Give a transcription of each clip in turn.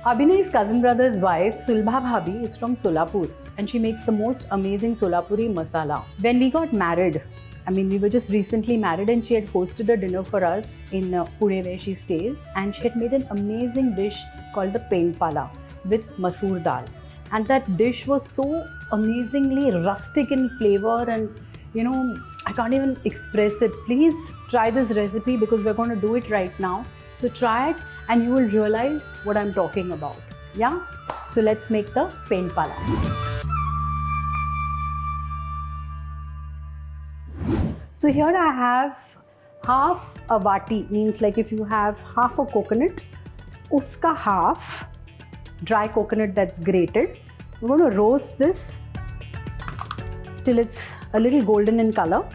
Abhinay's cousin brother's wife, Sulbha Bhabhi, is from Solapur and she makes the most amazing Solapuri masala. When we got married, we were just recently married and she had hosted a dinner for us in Pune where she stays, and she had made an amazing dish called the Penpalla with Masoor dal. And that dish was so amazingly rustic in flavor and I can't even express it. Please try this recipe because we're going to do it right now. So try it and you will realize what I'm talking about. Yeah? So let's make the Penpalla. So here I have half a vati, means like if you have half a coconut, uska half, dry coconut that's grated. We're going to roast this till it's a little golden in color.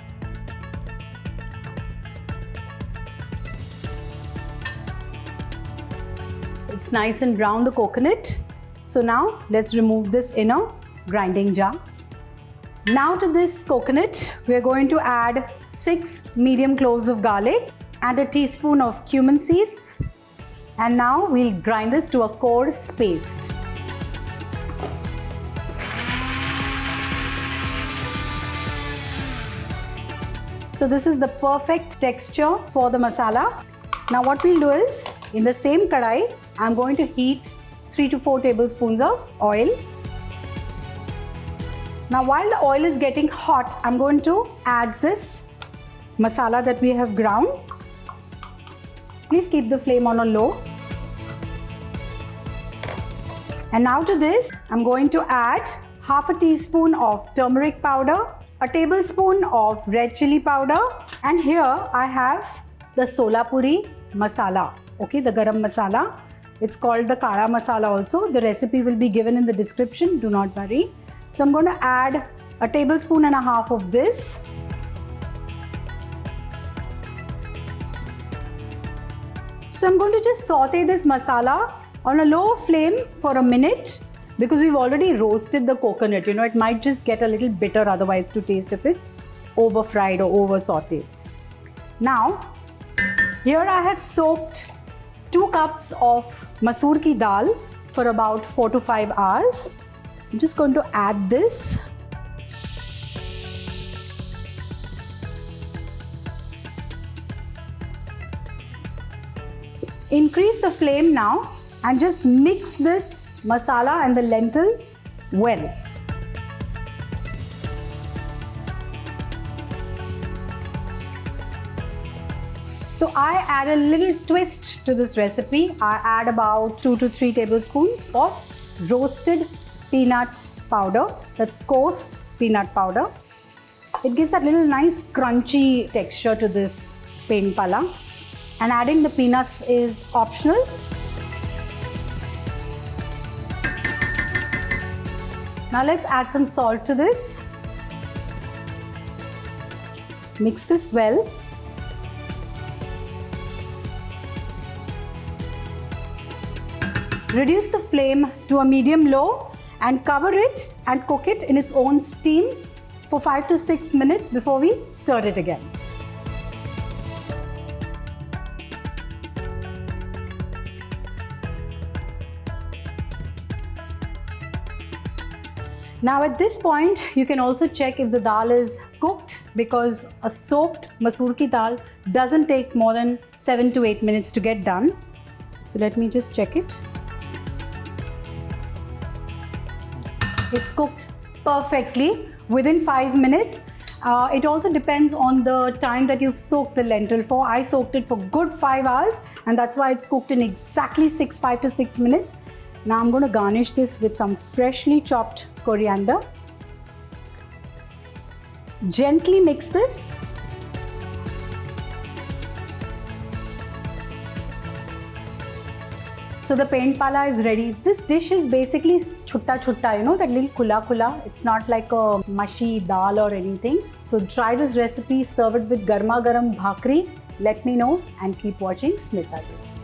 It's nice and brown, the coconut. So now let's remove this in a grinding jar. Now to this coconut, we are going to add 6 medium cloves of garlic and a teaspoon of cumin seeds. And now we'll grind this to a coarse paste. So this is the perfect texture for the masala. Now what we'll do is, in the same kadai, I'm going to heat 3 to 4 tablespoons of oil. Now while the oil is getting hot, I'm going to add this masala that we have ground. Please keep the flame on a low. And now to this, I'm going to add half a teaspoon of turmeric powder, a tablespoon of red chilli powder, and here I have the Solapuri masala, okay, the garam masala. It's called the kara masala also. The recipe will be given in the description, do not worry. So I'm going to add a tablespoon and a half of this. So I'm going to just saute this masala on a low flame for a minute because we've already roasted the coconut. It might just get a little bitter otherwise to taste if it's over fried or over sauteed. Now, here I have soaked 2 cups of masoor ki dal for about 4 to 5 hours. I'm just going to add this. Increase the flame now and just mix this masala and the lentil well. So I add a little twist to this recipe. I add about 2 to 3 tablespoons of roasted peanut powder. That's coarse peanut powder. It gives that little nice crunchy texture to this Penpalla. And adding the peanuts is optional. Now let's add some salt to this. Mix this well. Reduce the flame to a medium-low and cover it and cook it in its own steam for 5 to 6 minutes before we stir it again. Now at this point, you can also check if the dal is cooked because a soaked masoor ki dal doesn't take more than 7 to 8 minutes to get done. So let me just check it. It's cooked perfectly within 5 minutes. It also depends on the time that you've soaked the lentil for. I soaked it for good 5 hours and that's why it's cooked in exactly 5 to 6 minutes. Now I'm going to garnish this with some freshly chopped coriander. Gently mix this. So the Penpalla is ready. This dish is basically chutta chutta, that little kula. It's not like a mushy dal or anything. So try this recipe, serve it with garma garam bhakri. Let me know and keep watching Smita Deo.